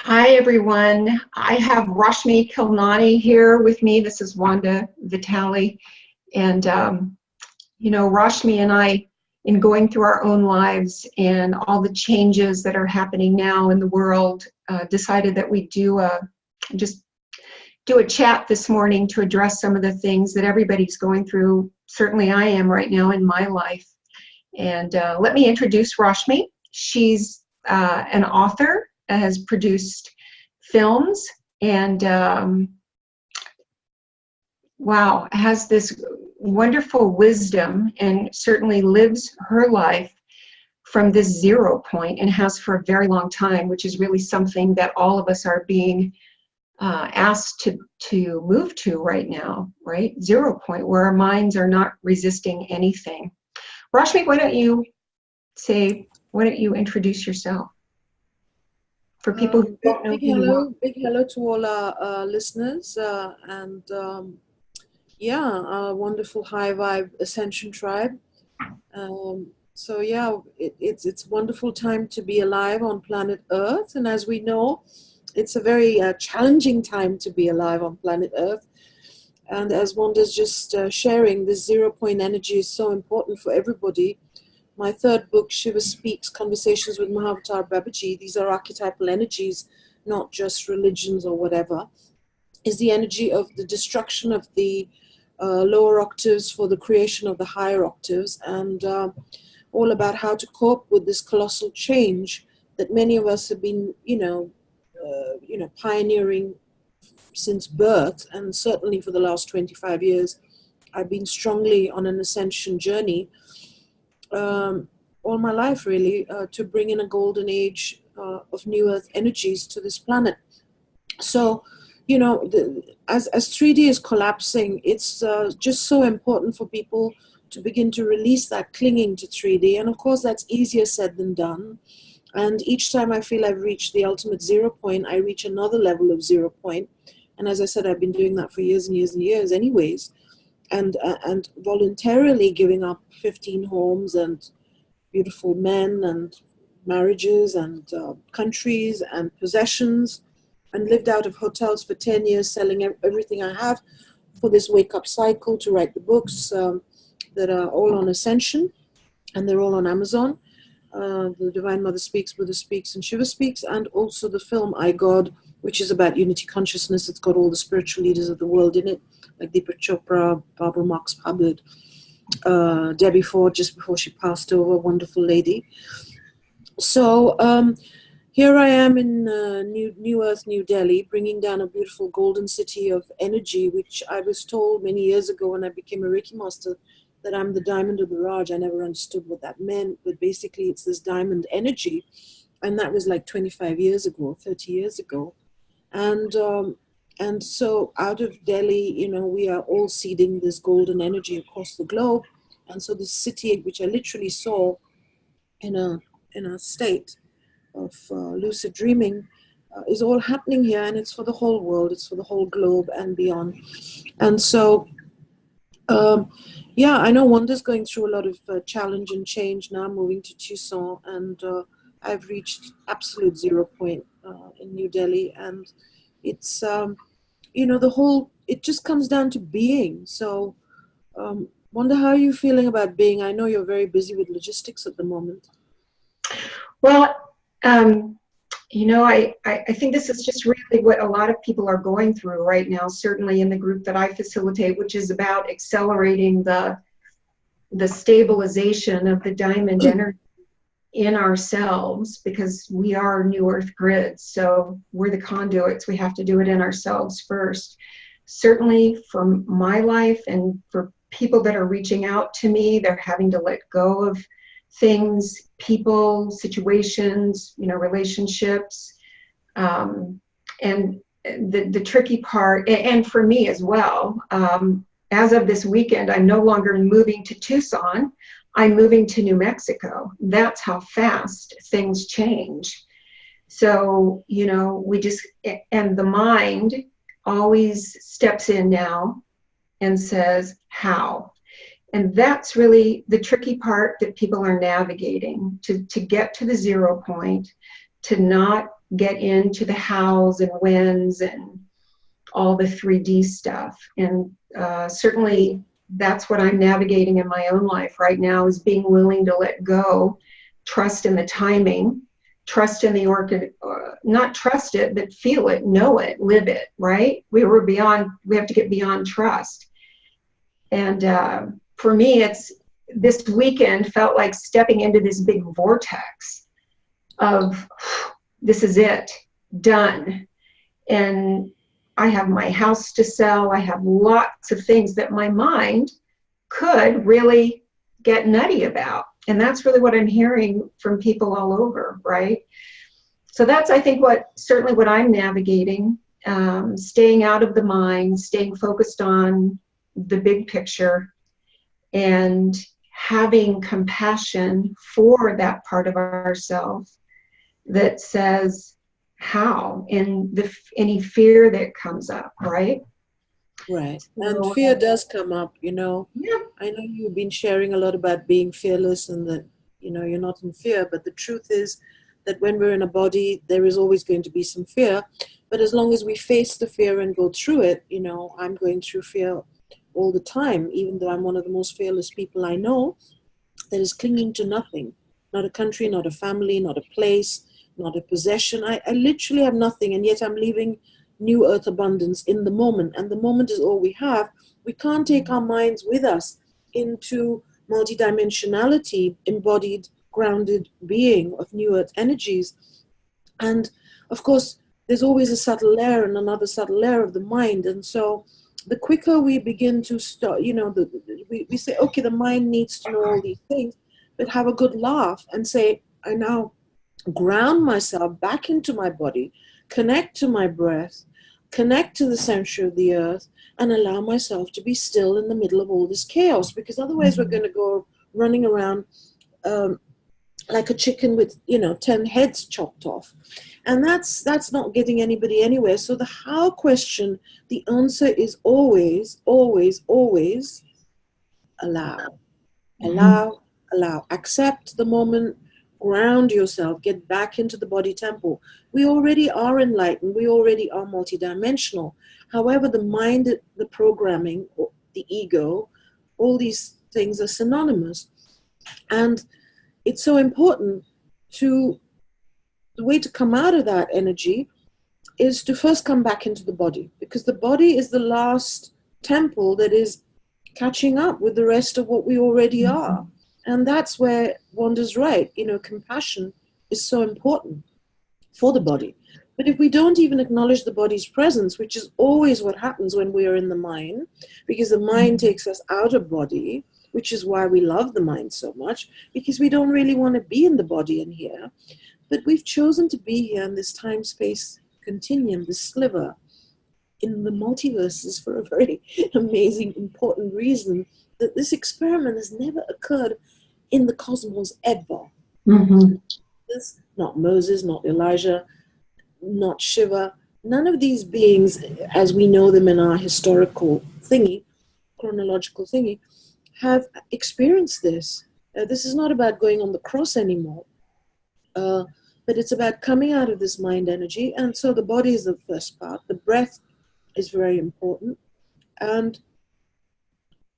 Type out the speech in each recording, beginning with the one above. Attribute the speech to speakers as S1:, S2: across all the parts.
S1: Hi, everyone. I have Rashmi Kilnani here with me. This is Wanda Vitale. And, Rashmi and I, in going through our own lives and all the changes that are happening now in the world, decided that we just do a chat this morning to address some of the things that everybody's going through. Certainly I am right now in my life. And let me introduce Rashmi. She's an author, has produced films, and wow, has this wonderful wisdom and certainly lives her life from this 0 point and has for a very long time, which is really something that all of us are being asked to move to right now, right? 0 point, where our minds are not resisting anything. Rashmi, why don't you introduce yourself for people who don't know who you are?
S2: Big hello to all our listeners our wonderful high vibe Ascension tribe. It's a wonderful time to be alive on planet Earth, and as we know, it's a very challenging time to be alive on planet Earth. And as Wanda's just sharing, this 0 point energy is so important for everybody. My third book, Shiva Speaks, Conversations with Mahavatar Babaji, these are archetypal energies, not just religions or whatever, is the energy of the destruction of the lower octaves for the creation of the higher octaves, and all about how to cope with this colossal change that many of us have been, pioneering since birth, and certainly for the last 25 years, I've been strongly on an ascension journey. All my life, really, to bring in a golden age of new earth energies to this planet. So, as 3D is collapsing, it's just so important for people to begin to release that clinging to 3D. And of course, that's easier said than done. And each time I feel I've reached the ultimate 0 point, I reach another level of 0 point. And as I said, I've been doing that for years and years and years anyways. And voluntarily giving up 15 homes and beautiful men and marriages and countries and possessions, and lived out of hotels for 10 years, selling everything I have for this wake-up cycle to write the books that are all on Ascension, and they're all on Amazon. The Divine Mother Speaks, Buddha Speaks, and Shiva Speaks, and also the film I, God, which is about unity consciousness. It's got all the spiritual leaders of the world in it, like Deepak Chopra, Barbara Marx Hubbard, Debbie Ford, just before she passed over, wonderful lady. So here I am in New Earth, New Delhi, bringing down a beautiful golden city of energy, which I was told many years ago when I became a Reiki master that I'm the diamond of the Raj. I never understood what that meant, but basically it's this diamond energy. And that was like 25 years ago, 30 years ago. And so out of Delhi, we are all seeding this golden energy across the globe. And so this city, which I literally saw in a state of lucid dreaming, is all happening here, and it's for the whole world, it's for the whole globe and beyond. And so, I know Wanda's going through a lot of challenge and change now, moving to Tucson, and I've reached absolute 0 point in New Delhi, and it's it just comes down to being. So Wanda, how are you feeling about being? I know you're very busy with logistics at the moment.
S1: Well, I think this is just really what a lot of people are going through right now, certainly in the group that I facilitate, which is about accelerating the stabilization of the diamond energy in ourselves, because we are new earth grids. So we're the conduits. We have to do it in ourselves first. Certainly for my life and for people that are reaching out to me, they're having to let go of things, people, situations, relationships. And the tricky part, and for me as well, as of this weekend, I'm no longer moving to Tucson. I'm moving to New Mexico. That's how fast things change. So, and the mind always steps in now and says, how? And that's really the tricky part that people are navigating, to get to the 0 point, to not get into the hows and whens and all the 3D stuff. And certainly that's what I'm navigating in my own life right now, is being willing to let go, trust in the timing, trust in the orchid, not trust it, but feel it, know it, live it, right? We have to get beyond trust. And for me, this weekend felt like stepping into this big vortex of, this is it, done. And I have my house to sell. I have lots of things that my mind could really get nutty about. And that's really what I'm hearing from people all over, right? So that's, I think, certainly what I'm navigating, staying out of the mind, staying focused on the big picture, and having compassion for that part of ourselves that says, how, and any fear that comes up, right?
S2: Right. And fear does come up, you know.
S1: Yeah.
S2: I know you've been sharing a lot about being fearless and that, you know, you're not in fear, but the truth is that when we're in a body, there is always going to be some fear. But as long as we face the fear and go through it, you know, I'm going through fear all the time, even though I'm one of the most fearless people I know, that is clinging to nothing. Not a country, not a family, not a place, not a possession. I literally have nothing, and yet I'm leaving new earth abundance in the moment. And the moment is all we have. We can't take our minds with us into multidimensionality, embodied, grounded being of new earth energies. And of course, there's always a subtle layer and another subtle layer of the mind. And so the quicker we begin to start, you know, we say, okay, the mind needs to know all these things, but have a good laugh and say, I now ground myself back into my body, connect to my breath, connect to the center of the earth, and allow myself to be still in the middle of all this chaos, because otherwise we're going to go running around like a chicken with, you know, 10 heads chopped off. And that's not getting anybody anywhere. So the how question, the answer is always, always, always allow. Allow, allow. Accept the moment, ground yourself, get back into the body temple. We already are enlightened. We already are multidimensional. However, the mind, the programming, the ego, all these things are synonymous. And it's so important the way to come out of that energy is to first come back into the body, because the body is the last temple that is catching up with the rest of what we already are. And that's where Wanda's right. You know, compassion is so important for the body. But if we don't even acknowledge the body's presence, which is always what happens when we are in the mind, because the mind takes us out of body, which is why we love the mind so much, because we don't really want to be in the body in here. But we've chosen to be here in this time-space continuum, this sliver in the multiverses for a very amazing, important reason, that this experiment has never occurred in the cosmos ever. This, not Moses, not Elijah, not Shiva, none of these beings, as we know them in our historical thingy, chronological thingy, have experienced this. This is not about going on the cross anymore, but it's about coming out of this mind energy. And so the body is the first part. The breath is very important. And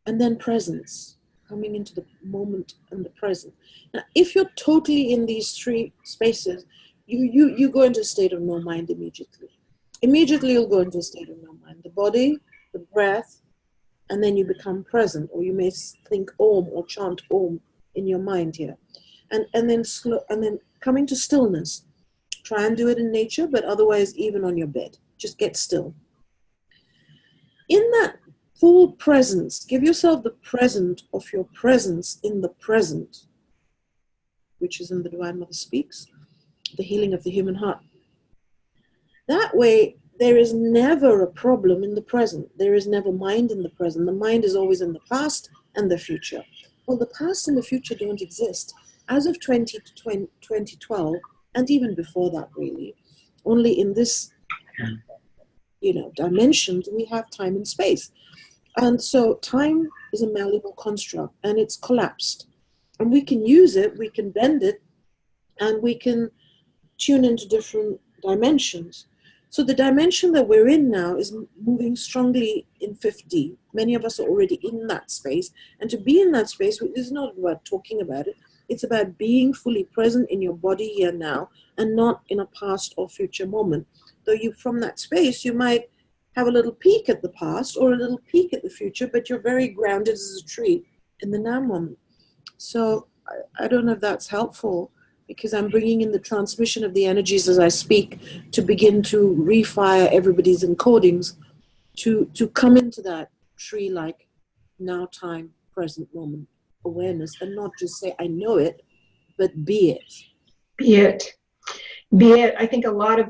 S2: then presence, coming into the moment and the present. Now, if you're totally in these three spaces, you go into a state of no mind immediately. Immediately you'll go into a state of no mind. The body, the breath, and then you become present, or you may think Om or chant Om in your mind here. And then coming to stillness. Try and do it in nature, but otherwise even on your bed. Just get still. In that full presence, give yourself the present of your presence in the present, which is in the Divine Mother Speaks, the healing of the human heart. That way, there is never a problem in the present. There is never mind in the present. The mind is always in the past and the future. Well, the past and the future don't exist. As of 2012, and even before that really, only in this, dimensions, we have time and space. And so time is a malleable construct, and it's collapsed. And we can use it, we can bend it, and we can tune into different dimensions. So the dimension that we're in now is moving strongly in 50. Many of us are already in that space. And to be in that space is not about talking about it. It's about being fully present in your body here now and not in a past or future moment. Though you, from that space, you might have a little peek at the past or a little peek at the future, but you're very grounded as a tree in the now moment. So I don't know if that's helpful, because I'm bringing in the transmission of the energies as I speak to begin to refire everybody's encodings to come into that tree-like now time, present moment awareness, and not just say, I know it, but be it.
S1: Be it. Be it. I think a lot of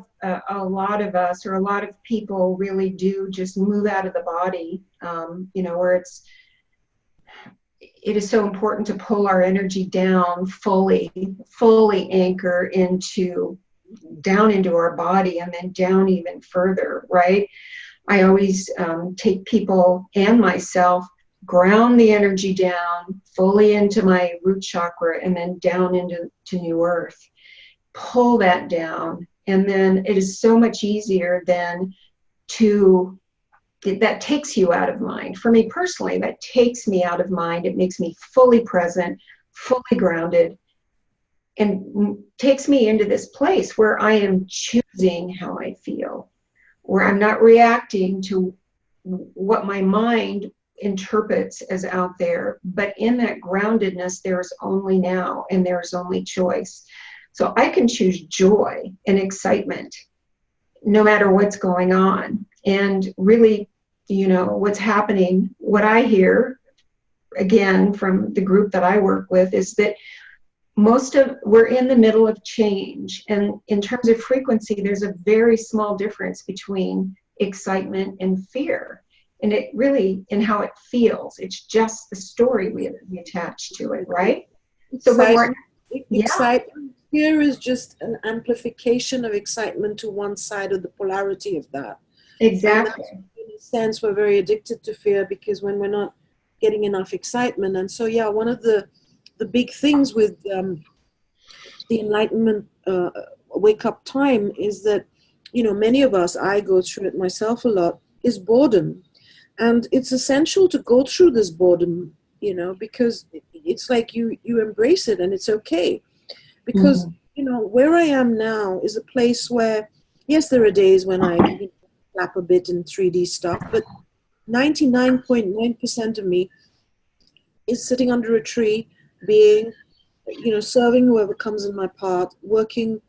S1: us, or a lot of people, really do just move out of the body, where it is so important to pull our energy down fully anchor down into our body, and then down even further, right? I always take people and myself, ground the energy down fully into my root chakra, and then down into New Earth. Pull that down, and then it is so much easier than that takes you out of mind. For me personally, that takes me out of mind. It makes me fully present, fully grounded, and takes me into this place where I am choosing how I feel, where I'm not reacting to what my mind interprets as out there. But in that groundedness, there's only now, and there's only choice. So I can choose joy and excitement no matter what's going on. And really, what's happening, what I hear, again, from the group that I work with, is that we're in the middle of change. And in terms of frequency, there's a very small difference between excitement and fear. And it really, in how it feels, it's just the story we attach to it, right? So
S2: excitement, fear is just an amplification of excitement to one side of the polarity of that.
S1: Exactly.
S2: In a sense, we're very addicted to fear, because when we're not getting enough excitement. And so, yeah, one of the big things with the enlightenment wake-up time is that, many of us, I go through it myself a lot, is boredom. And it's essential to go through this boredom, because it's like you embrace it, and it's okay. Because, where I am now is a place where, yes, there are days when I clap a bit in 3D stuff, but 99.9% of me is sitting under a tree, being, serving whoever comes in my path, working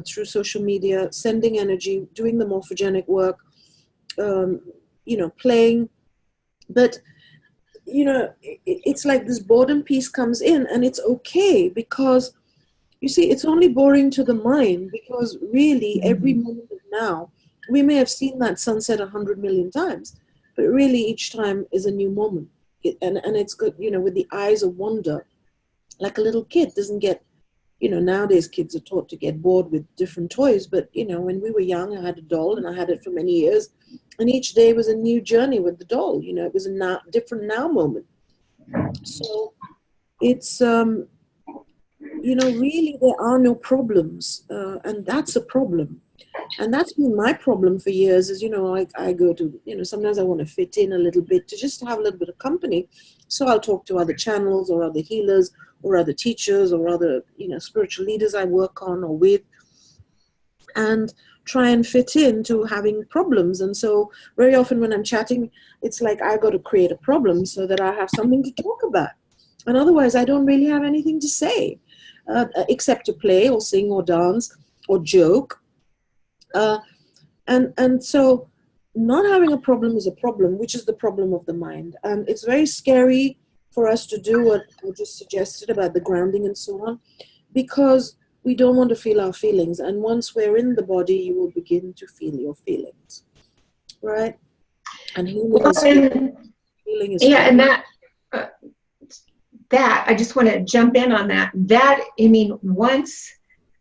S2: through social media, sending energy, doing the morphogenic work, playing. But, it's like this boredom piece comes in, and it's okay, because, you see, it's only boring to the mind, because really every moment of now, we may have seen that sunset 100 million times, but really each time is a new moment. And it's good, with the eyes of wonder, like a little kid doesn't get, nowadays kids are taught to get bored with different toys, but, when we were young, I had a doll, and I had it for many years, and each day was a new journey with the doll. It was a different now moment. So it's, really there are no problems, and that's a problem. And that's been my problem for years is, I go to, sometimes I want to fit in a little bit to just have a little bit of company. So I'll talk to other channels or other healers or other teachers or other, spiritual leaders I work on or with, and try and fit into having problems. And so very often when I'm chatting, it's like I got to create a problem so that I have something to talk about. And otherwise I don't really have anything to say, except to play or sing or dance or joke. And so not having a problem is a problem, which is the problem of the mind. And it's very scary for us to do what I just suggested about the grounding and so on, because we don't want to feel our feelings. And once we're in the body, you will begin to feel your feelings, right? And healing is feeling. Healing is feeling.
S1: And that I just want to jump in on that. Once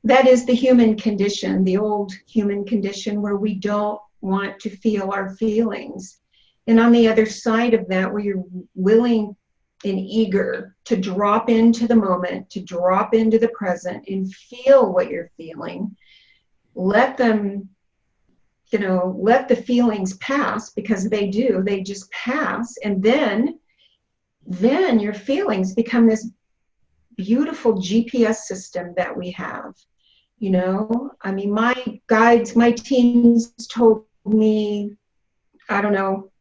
S1: that is the human condition, the old human condition, where we don't want to feel our feelings. And on the other side of that, where you're willing and eager to drop into the moment, to drop into the present and feel what you're feeling, let them, let the feelings pass, because they do, they just pass. And then your feelings become this beautiful GPS system that we have. I mean, my guides, my teams told me, I don't know,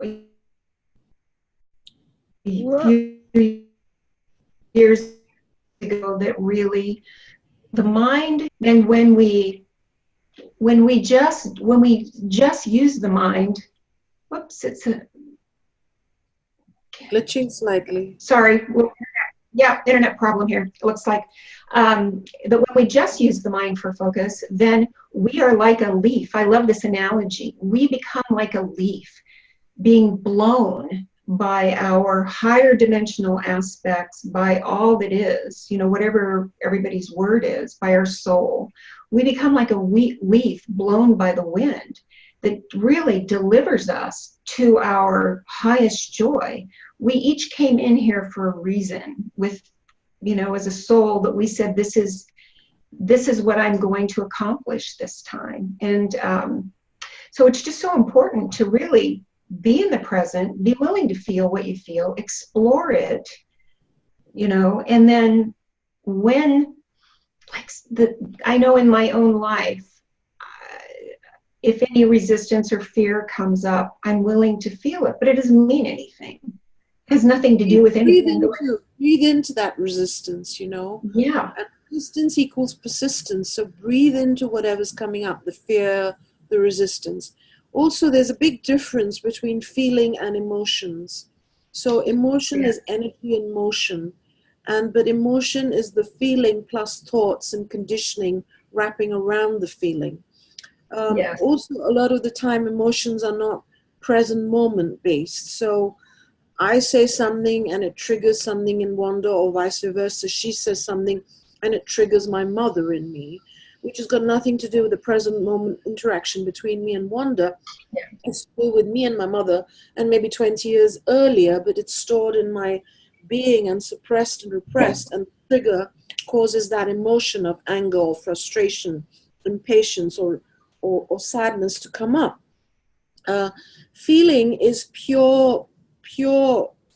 S1: a few years ago, that really the mind, and when we just use the mind, whoops, it's a
S2: Glitching slightly.
S1: sorry. Yeah, internet problem here. It looks like that when we just use the mind for focus, then we are like a leaf. I love this analogy. We become like a leaf being blown by our higher dimensional aspects, by all that is, whatever everybody's word is, by our soul. We become like a leaf blown by the wind that really delivers us to our highest joy. We each came in here for a reason, with, as a soul, that we said, this is what I'm going to accomplish this time. And so it's just so important to really be in the present, be willing to feel what you feel, explore it, and then when, I know in my own life, if any resistance or fear comes up, I'm willing to feel it, but it doesn't mean anything. It has nothing to do with anything.
S2: Breathe into that resistance,
S1: Yeah.
S2: And resistance equals persistence. So breathe into whatever's coming up, the fear, the resistance. Also, there's a big difference between feeling and emotions. So emotion is energy in motion, but emotion is the feeling plus thoughts and conditioning wrapping around the feeling. Also, a lot of the time, emotions are not present moment based. So I say something and it triggers something in Wanda, or vice versa. She says something and it triggers my mother in me, which has got nothing to do with the present moment interaction between me and Wanda. It's still with me and my mother, and maybe 20 years earlier, but it's stored in my being and suppressed and repressed, and the trigger causes that emotion of anger or frustration, impatience, or sadness to come up. Feeling is pure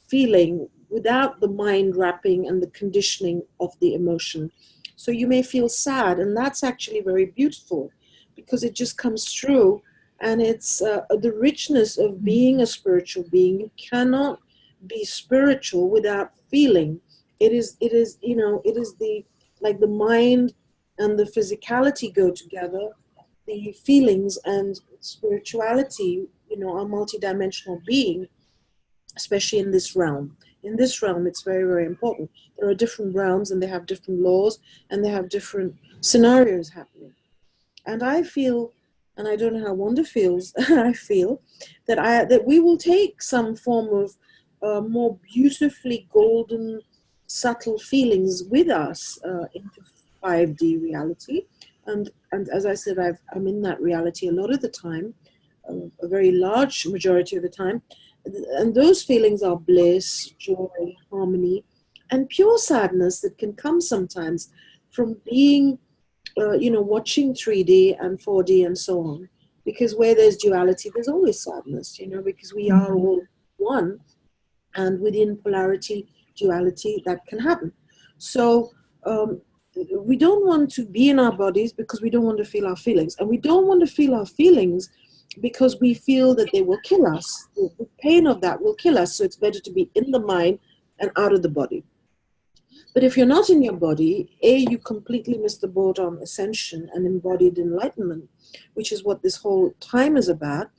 S2: feeling without the mind wrapping and the conditioning of the emotion. So you may feel sad, and that's actually very beautiful, because it just comes through, and it's the richness of being a spiritual being. You cannot be spiritual without feeling. It is the, like, the mind and the physicality go together. The feelings and spirituality, are multidimensional being, especially in this realm. In this realm, it's very, very important. There are different realms, and they have different laws, and they have different scenarios happening. And I feel, and I don't know how Wanda feels, I feel that we will take some form of more beautifully golden, subtle feelings with us into 5D reality. And as I said, I'm in that reality a lot of the time, a very large majority of the time. And those feelings are bliss, joy, harmony, and pure sadness that can come sometimes from being, watching 3D and 4D and so on. Because where there's duality, there's always sadness, because we are all one. And within polarity, duality, that can happen. So we don't want to be in our bodies because we don't want to feel our feelings. And we don't want to feel our feelings because we feel that they will kill us. The pain of that will kill us. So it's better to be in the mind and out of the body. But if you're not in your body, you completely miss the boat on ascension and embodied enlightenment, which is what this whole time is about.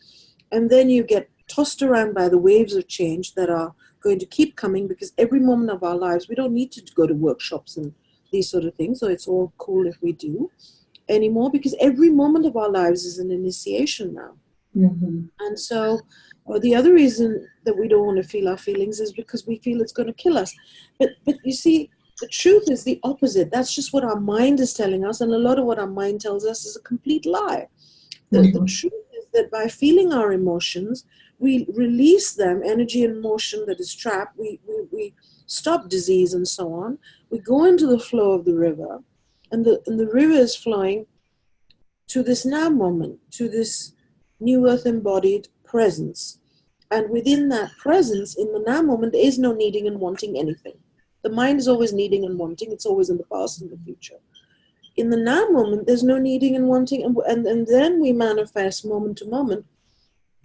S2: And then you get tossed around by the waves of change that are going to keep coming, because every moment of our lives, we don't need to go to workshops and these sort of things, so it's all cool if we do anymore, because every moment of our lives is an initiation now. And so the other reason that we don't want to feel our feelings is because we feel it's going to kill us. But you see, the truth is the opposite. That's just what our mind is telling us, and a lot of what our mind tells us is a complete lie. The truth is that by feeling our emotions, we release them, energy and motion that is trapped. We stop disease and so on. We go into the flow of the river, and the river is flowing to this now moment, to this new earth embodied presence. And within that presence, in the now moment, there is no needing and wanting anything. The mind is always needing and wanting. It's always in the past and the future. In the now moment, there's no needing and wanting. And then we manifest moment to moment.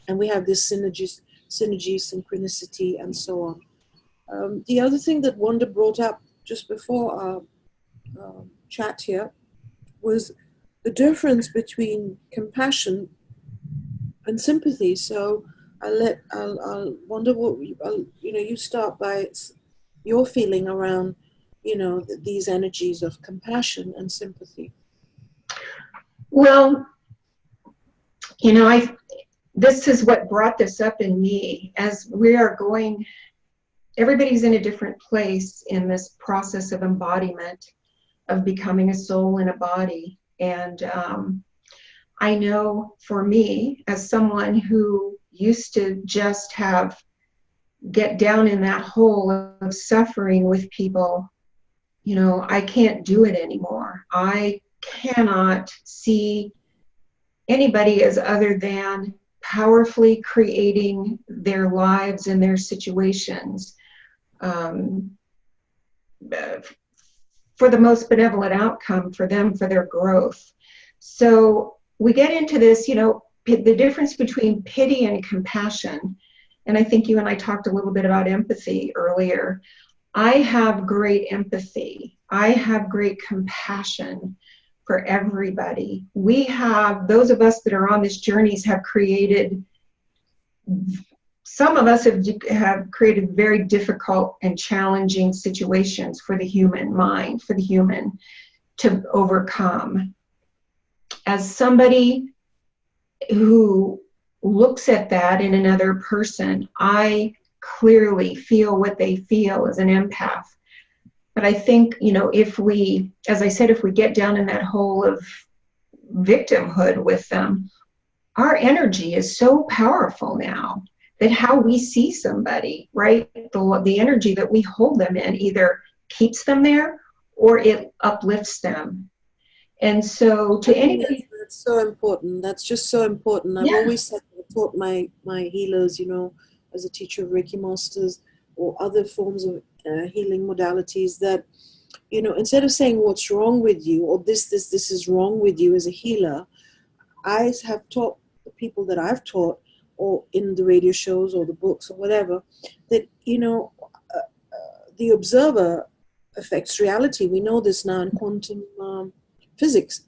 S2: And we have this synergy, synchronicity, and so on. The other thing that Wanda brought up just before our chat here was the difference between compassion and sympathy. So I'll wonder what you start by your feeling around these energies of compassion and sympathy.
S1: Well, this is what brought this up in me as we are going. Everybody's in a different place in this process of embodiment, of becoming a soul in a body. And I know for me, as someone who used to just get down in that hole of suffering with people, I can't do it anymore. I cannot see anybody as other than powerfully creating their lives and their situations for the most benevolent outcome for them, for their growth. So we get into this, the difference between pity and compassion. And I think you and I talked a little bit about empathy earlier. I have great empathy. I have great compassion for everybody. Those of us that are on this journeys have created, some of us have created very difficult and challenging situations for the human mind, for the human to overcome. As somebody who looks at that in another person, I clearly feel what they feel as an empath. But I think, if we get down in that hole of victimhood with them, our energy is so powerful now that how we see somebody, right? The energy that we hold them in either keeps them there or it uplifts them. And so to anybody...
S2: That's so important. That's just so important. I've always said, taught my healers, as a teacher of Reiki masters or other forms of healing modalities, that, instead of saying what's wrong with you or this is wrong with you as a healer, I have taught the people that I've taught, or in the radio shows or the books or whatever, that, the observer affects reality. We know this now in quantum physics.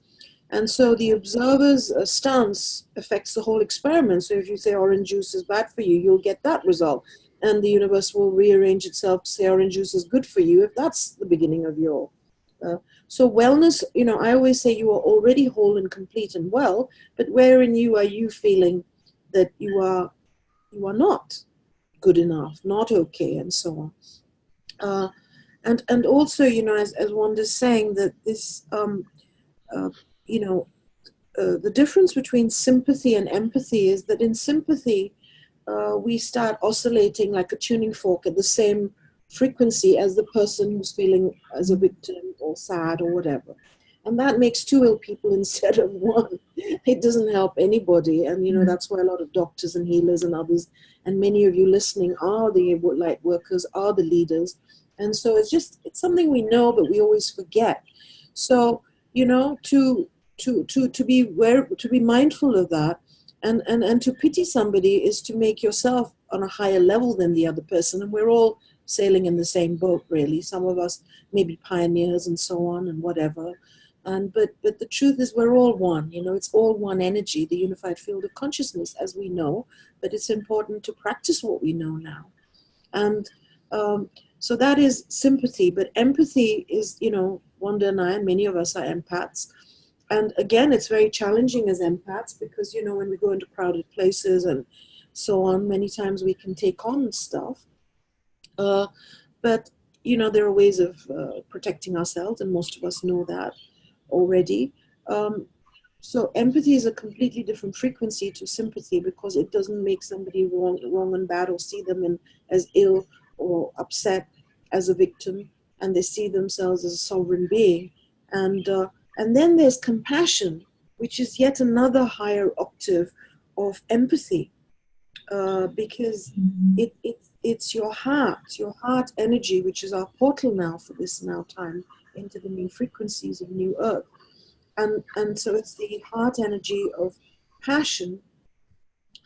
S2: And so the observer's stance affects the whole experiment. So if you say orange juice is bad for you, you'll get that result. And the universe will rearrange itself to say orange juice is good for you if that's the beginning of your... So wellness, I always say you are already whole and complete and well, but where in you are you feeling that you are not good enough, not okay, and so on. And also, as Wanda's saying, that this... the difference between sympathy and empathy is that in sympathy, we start oscillating like a tuning fork at the same frequency as the person who's feeling as a victim or sad or whatever. And that makes two ill people instead of one. It doesn't help anybody. And, that's why a lot of doctors and healers and others, and many of you listening are the light workers, are the leaders. And so it's something we know, but we always forget. So, to be mindful of that and to pity somebody is to make yourself on a higher level than the other person. And we're all sailing in the same boat, really. Some of us may be pioneers and so on and whatever. But the truth is we're all one, it's all one energy, the unified field of consciousness, as we know, but it's important to practice what we know now. And so that is sympathy, but empathy is, Wanda and I, and many of us are empaths. And again, it's very challenging as empaths because, when we go into crowded places and so on, many times we can take on stuff. But, there are ways of protecting ourselves, and most of us know that already. So empathy is a completely different frequency to sympathy because it doesn't make somebody wrong and bad or see them as ill or upset as a victim, and they see themselves as a sovereign being and and then there's compassion, which is yet another higher octave of empathy, because it's your heart energy, which is our portal now for this now time into the new frequencies of new earth, and so it's the heart energy of passion.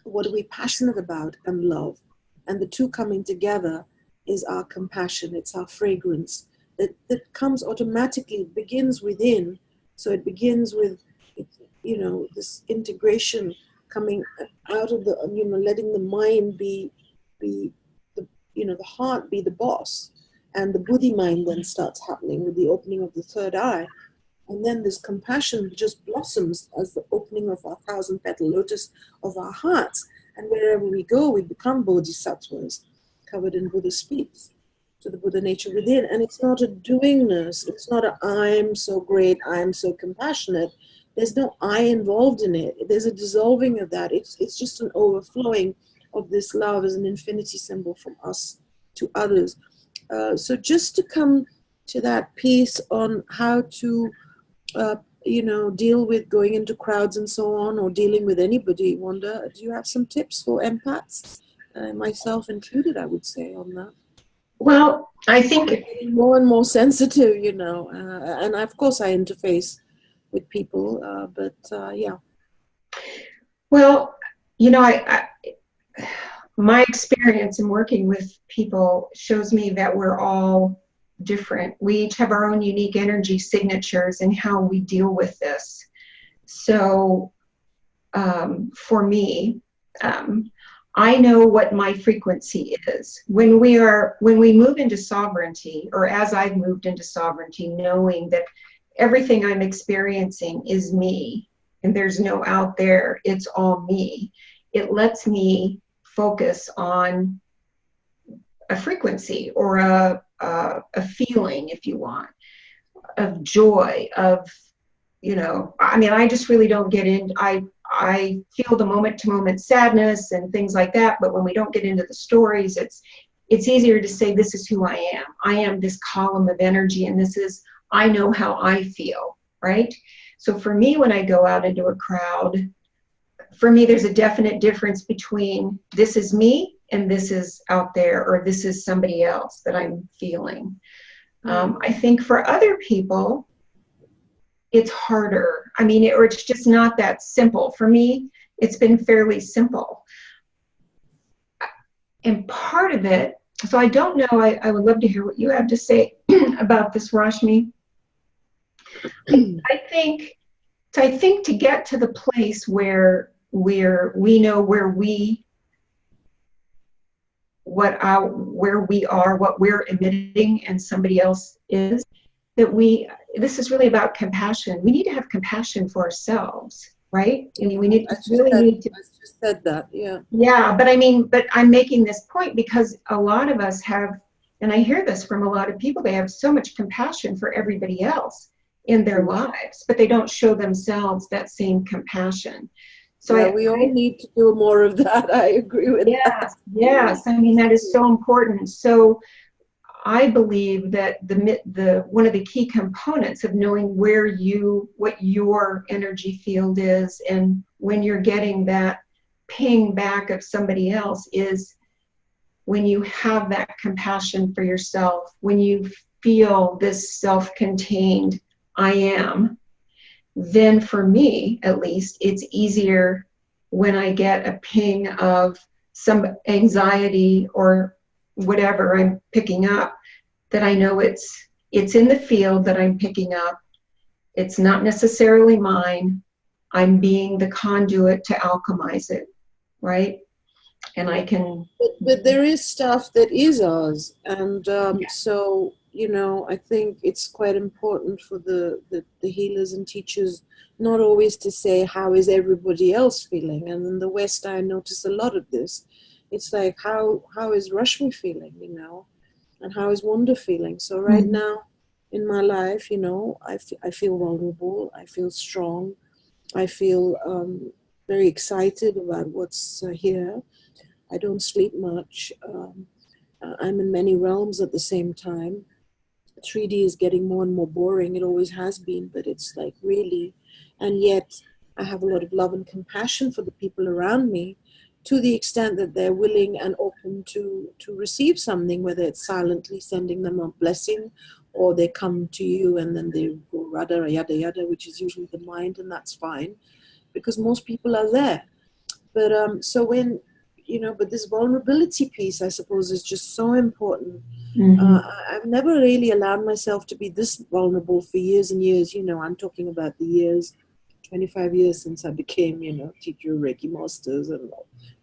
S2: What are we passionate about? And love. And the two coming together is our compassion. It's our fragrance that comes automatically. It begins within. So it begins with, this integration coming out of the, letting the mind be the, the heart be the boss. And the buddhi mind then starts happening with the opening of the third eye. And then this compassion just blossoms as the opening of our thousand petal lotus of our hearts. And wherever we go, we become bodhisattvas, covered in Buddha speaks, to the Buddha nature within. And it's not a doingness. It's not a I'm so great, I'm so compassionate. There's no I involved in it. There's a dissolving of that. It's just an overflowing of this love as an infinity symbol from us to others. So just to come to that piece on how to deal with going into crowds and so on, or dealing with anybody, Wanda, do you have some tips for empaths, myself included, I would say, on that?
S1: Well, I think
S2: I'm getting more and more sensitive, and of course I interface with people, but yeah.
S1: Well, my experience in working with people shows me that we're all different. We each have our own unique energy signatures and how we deal with this. So for me, I know what my frequency is. When we move into sovereignty, or as I've moved into sovereignty, knowing that everything I'm experiencing is me and there's no out there, it's all me. It lets me focus on a frequency or a feeling, if you want, of joy, of, I just really don't get in. I feel the moment to moment sadness and things like that, but when we don't get into the stories, it's easier to say, this is who I am. I am this column of energy, and I know how I feel, right? So for me, when I go out into a crowd, for me, there's a definite difference between this is me and this is out there, or this is somebody else that I'm feeling. I think for other people, it's harder. Or it's just not that simple. For me, it's been fairly simple. And part of it, so I don't know, I would love to hear what you have to say about this, Rashmi. I think to get to the place where we know where we are, what we're emitting, and somebody else is, this is really about compassion. We need to have compassion for ourselves, right? I
S2: just said that, yeah.
S1: Yeah, but I'm making this point because a lot of us have, and I hear this from a lot of people, they have so much compassion for everybody else in their lives, but they don't show themselves that same compassion. So
S2: yeah, we all need to do more of that. I agree with that.
S1: Yes, that is so important. So I believe that one of the key components of knowing what your energy field is, and when you're getting that ping back of somebody else, is when you have that compassion for yourself, when you feel this self-contained I am, then for me, at least, it's easier when I get a ping of some anxiety or whatever I'm picking up, that I know it's in the field that I'm picking up. It's not necessarily mine. I'm being the conduit to alchemize it, right? And I can...
S2: But there is stuff that is ours. And so, I think it's quite important for the healers and teachers not always to say, how is everybody else feeling? And in the West, I notice a lot of this. It's like, how is Rashmi feeling, and how is Wanda feeling? So right now in my life, I feel vulnerable, I feel strong, I feel very excited about what's here. I don't sleep much. I'm in many realms at the same time. 3D is getting more and more boring. It always has been, but it's like really, and yet I have a lot of love and compassion for the people around me, to the extent that they're willing and open to receive something, whether it's silently sending them a blessing, or they come to you and then they go rada yada yada, which is usually the mind, and that's fine because most people are there. But so when but this vulnerability piece, I suppose, is just so important.
S1: Mm-hmm.
S2: I've never really allowed myself to be this vulnerable for years and years. I'm talking about the years, 25 years since I became, teacher of Reiki Masters and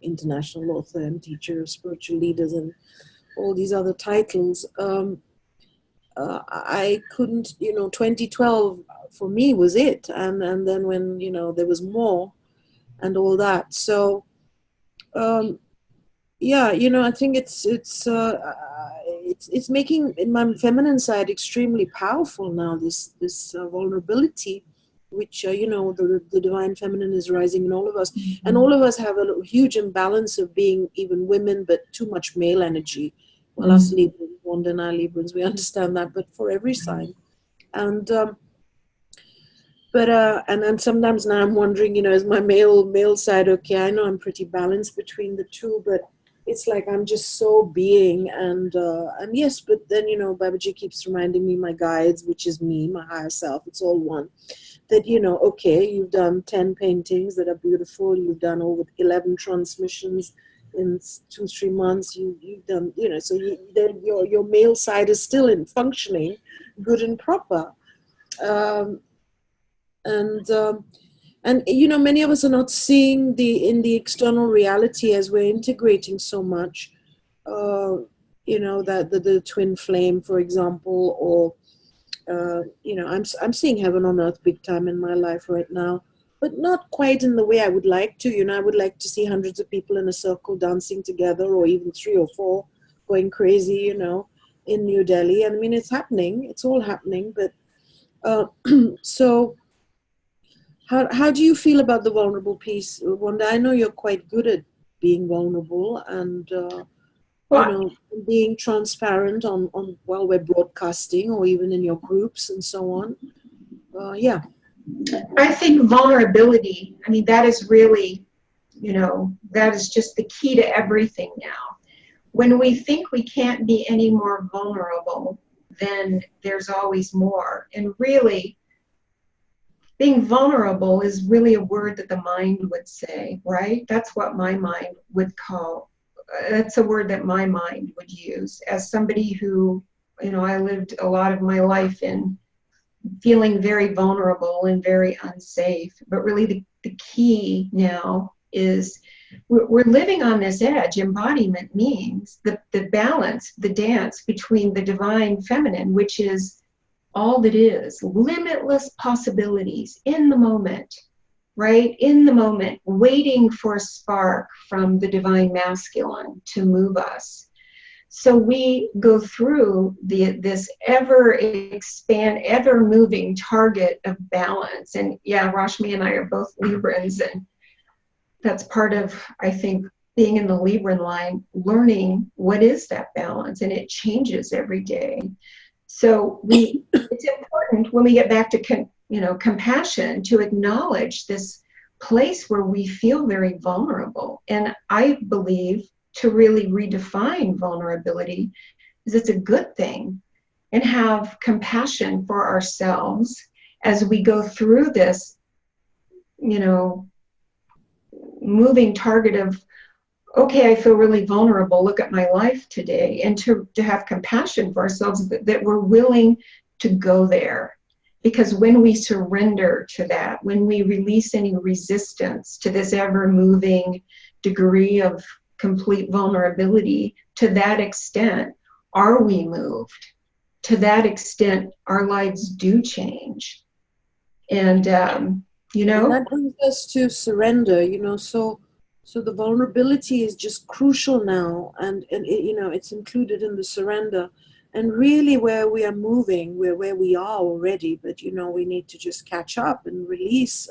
S2: international author and teacher of spiritual leaders and all these other titles. I couldn't, 2012 for me was it. And then when, there was more and all that. So, yeah, I think it's making my feminine side extremely powerful now. This vulnerability, which the divine feminine is rising in all of us,
S1: Mm-hmm.
S2: and all of us have a huge imbalance of being even women, but too much male energy. Well, us Librans, Wanda and I Librans, we understand that, but for every sign, and and then sometimes now I'm wondering, is my male side okay? I know I'm pretty balanced between the two, but it's like I'm just so being, and yes, but then Babaji keeps reminding me, my guides, which is me, my higher self, it's all one. That okay, you've done 10 paintings that are beautiful. You've done over 11 transmissions in 2-3 months. You've done so then your male side is still in functioning, good and proper. And many of us are not seeing in the external reality as we're integrating so much, that the twin flame, for example, or I'm seeing heaven on earth big time in my life right now, but not quite in the way I would like to. I would like to see hundreds of people in a circle dancing together, or even 3 or 4 going crazy, in New Delhi. I mean, it's happening. It's all happening. But so how do you feel about the vulnerable piece, Wanda? I know you're quite good at being vulnerable and
S1: Well,
S2: being transparent on while we're broadcasting, or even in your groups and so on. Yeah.
S1: I think vulnerability, I mean, that is really, that is just the key to everything now. When we think we can't be any more vulnerable, then there's always more. And really, being vulnerable is really a word that the mind would say, right? That's what my mind would call, that's a word that my mind would use. As somebody who, I lived a lot of my life in feeling very vulnerable and very unsafe. But really the key now is we're living on this edge. Embodiment means the balance, the dance between the divine feminine, which is all that is, limitless possibilities in the moment, right? In the moment, waiting for a spark from the divine masculine to move us. So we go through this ever moving target of balance. And yeah, Rashmi and I are both Librans, and that's part of, I think, being in the Libran line, learning what is that balance, and it changes every day. So it's important when we get back to compassion, to acknowledge this place where we feel very vulnerable. And I believe to really redefine vulnerability is it's a good thing, and have compassion for ourselves as we go through this, moving target of, okay, I feel really vulnerable, look at my life today, and to have compassion for ourselves that we're willing to go there. Because when we surrender to that, when we release any resistance to this ever-moving degree of complete vulnerability, to that extent, are we moved? To that extent, our lives do change. And,
S2: And that brings us to surrender, so the vulnerability is just crucial now, and it's included in the surrender. And really where we are moving, we're where we are already, but we need to just catch up and release,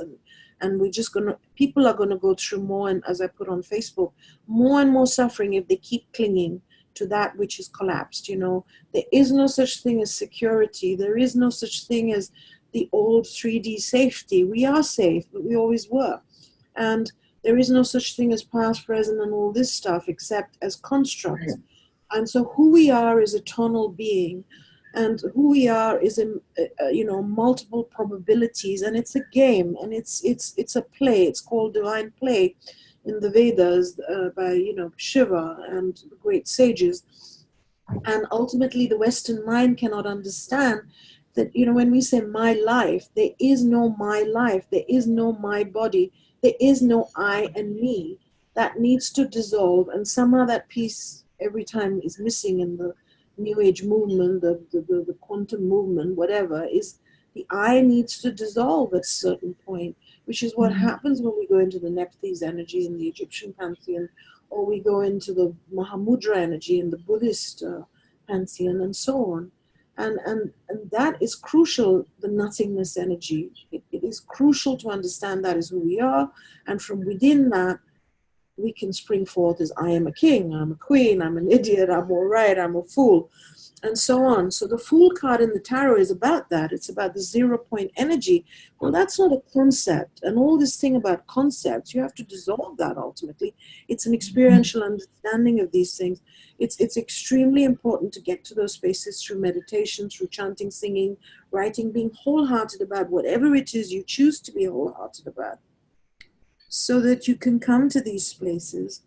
S2: and we're just people are gonna go through more, and as I put on Facebook, more and more suffering if they keep clinging to that which is collapsed. There is no such thing as security. There is no such thing as the old 3D safety. We are safe, but we always were. And there is no such thing as past, present, and all this stuff except as constructs. Right. And so who we are is eternal being, and who we are is multiple probabilities, and it's a game, and it's a play. It's called divine play in the Vedas by Shiva and the great sages. And ultimately, the Western mind cannot understand that when we say my life, there is no my life, there is no my body, there is no I and me. That needs to dissolve, and somehow that piece every time is missing in the New Age movement, the quantum movement, whatever, is the I needs to dissolve at a certain point, which is what happens when we go into the Nephthys energy in the Egyptian pantheon, or we go into the Mahamudra energy in the Buddhist pantheon, and so on. And that is crucial, the nothingness energy. It is crucial to understand that is who we are, and from within that, we can spring forth as I am a king, I'm a queen, I'm an idiot, I'm all right, I'm a fool, and so on. So the Fool card in the tarot is about that. It's about the 0 point energy. Well, that's not a concept. And all this thing about concepts, you have to dissolve that ultimately. It's an experiential understanding of these things. It's extremely important to get to those spaces through meditation, through chanting, singing, writing, being wholehearted about whatever it is you choose to be wholehearted about, so that you can come to these places,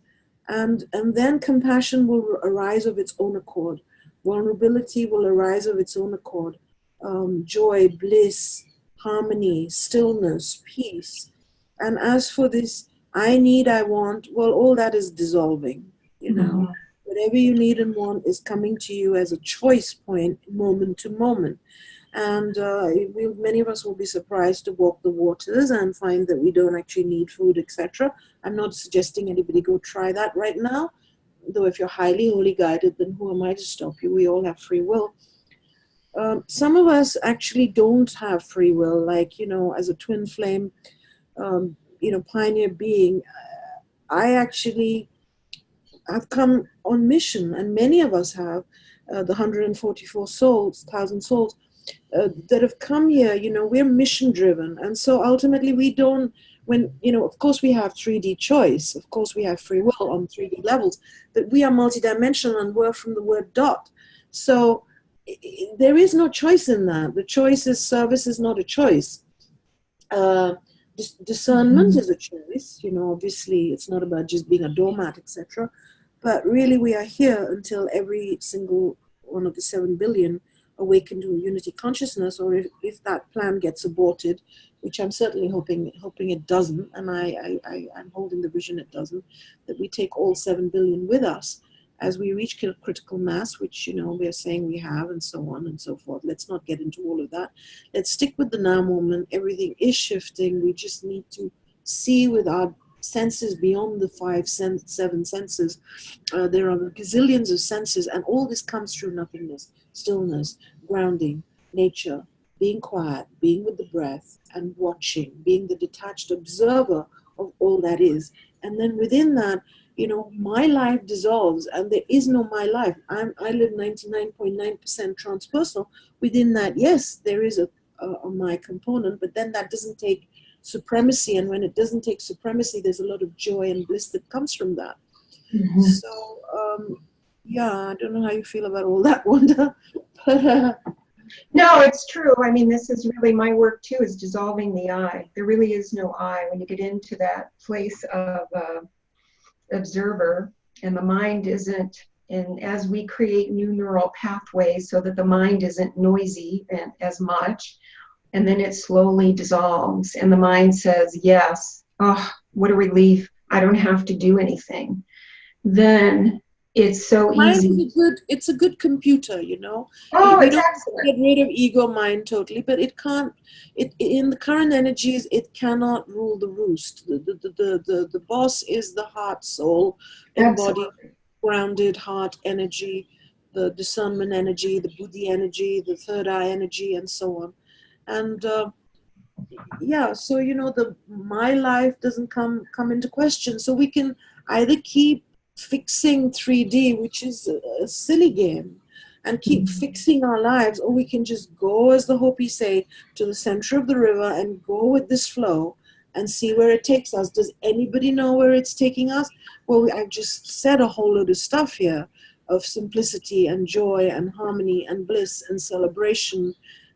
S2: and then compassion will arise of its own accord. Vulnerability will arise of its own accord. Joy, bliss, harmony, stillness, peace. And as for this, I need, I want, well, all that is dissolving, Whatever you need and want is coming to you as a choice point, moment to moment. And many of us will be surprised to walk the waters and find that we don't actually need food, etc. I'm not suggesting anybody go try that right now, though if you're highly holy guided, then who am I to stop you? We all have free will. Some of us actually don't have free will, like, as a twin flame, pioneer being, I actually have come on mission, and many of us have, the 144 souls, 1,000 souls, that have come here, we're mission driven. And so ultimately we don't, of course we have 3D choice, of course we have free will on 3D levels, but we are multidimensional and we're from the word dot. So there is no choice in that. The choice is service is not a choice. Discernment is a choice, obviously it's not about just being a doormat, etc. But really we are here until every single one of the 7 billion awaken to a unity consciousness, or if that plan gets aborted, which I'm certainly hoping it doesn't, and I'm holding the vision it doesn't, that we take all 7 billion with us as we reach critical mass, which we are saying we have, and so on and so forth. Let's not get into all of that. Let's stick with the now moment. Everything is shifting. We just need to see with our senses beyond the 7 senses. There are gazillions of senses, and all this comes through nothingness, stillness, grounding, nature, being quiet, being with the breath, and watching, being the detached observer of all that is. And then within that, my life dissolves, and there is no my life. I live 99.9% transpersonal. Within that, yes, there is a my component, but then that doesn't take supremacy, and when it doesn't take supremacy, there's a lot of joy and bliss that comes from that. So I don't know how you feel about all that, Wanda, but
S1: no, it's true. I mean, this is really my work too, is dissolving the I. There really is no I when you get into that place of observer, and the mind isn't, and as we create new neural pathways so that the mind isn't noisy and as much, and then it slowly dissolves, and the mind says, yes, oh, what a relief, I don't have to do anything. Then it's so easy.
S2: It's a good computer,
S1: Oh,
S2: we
S1: it's
S2: don't
S1: excellent.
S2: get rid of ego mind totally, but it can't. In the current energies, it cannot rule the roost. The boss is the heart, soul, embodied, grounded heart energy, the discernment energy, the buddhi energy, the third eye energy, and so on. And so my life doesn't come into question. So we can either keep fixing 3D, which is a silly game, and keep fixing our lives, or we can just go, as the Hopi say, to the center of the river and go with this flow and see where it takes us. Does anybody know where it's taking us? Well, I've just said a whole load of stuff here of simplicity and joy and harmony and bliss and celebration